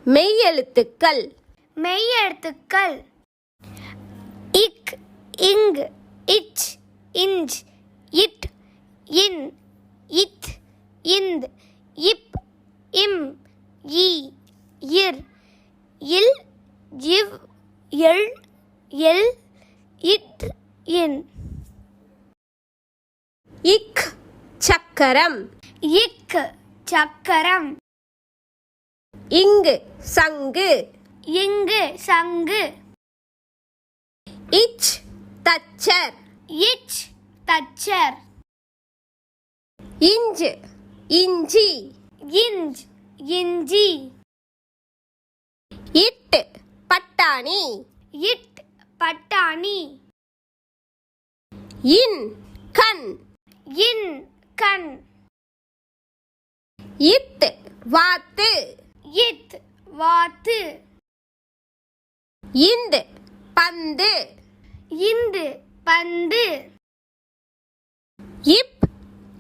மெய் எழுத்துக்கள். மெய் எழுத்துக்கள். இக், இங், இச், இஞ்ச், இட், இன், இத், இந்த், இப், இம், இ, இர், இல், இவ், எள், எல், இட், இன். இக் சக்கரம். இக் சக்கரம். இங்கு சங்கு. இங்கு சங்கு. இச் தச்சர். இச் தச்சர். இஞ்சு இஞ்சி. இஞ்ச் இஞ்சி. இட் பட்டாணி. இட் பட்டாணி. இன் கண். இன் கண். இத் வாத்து. இத் வாத்து. இந்து பந்து. இந்து பந்து. இப்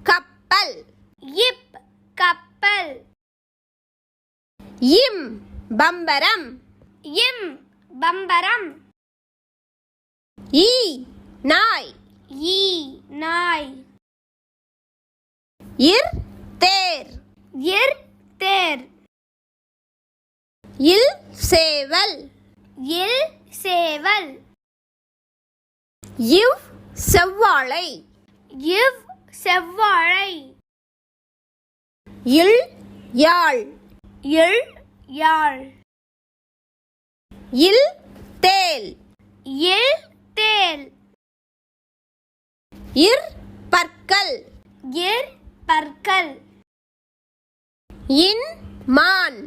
கப்பல். இப் கப்பல். இம் பம்பரம். இம் பம்பரம். ஈ நாய். ஈ நாய். இர் தேர். இர் தேர். இல் சேவல். இல் சேவல். இவ் செவ்வாழை. இவ் செவ்வாழை. இல் யாழ். இல் யாழ். இல் தேல். இல் தேல். இர் பற்கள். இர் பற்கள். இன் மான்.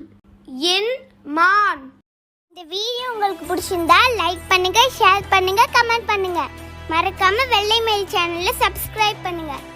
இன் மான். இந்த வீடியோ உங்களுக்கு பிடிச்சிருந்தா லைக் பண்ணுங்க, ஷேர் பண்ணுங்க, கமெண்ட் பண்ணுங்க. மறக்காம வெள்ளை மயில் சேனலை சப்ஸ்கிரைப் பண்ணுங்க.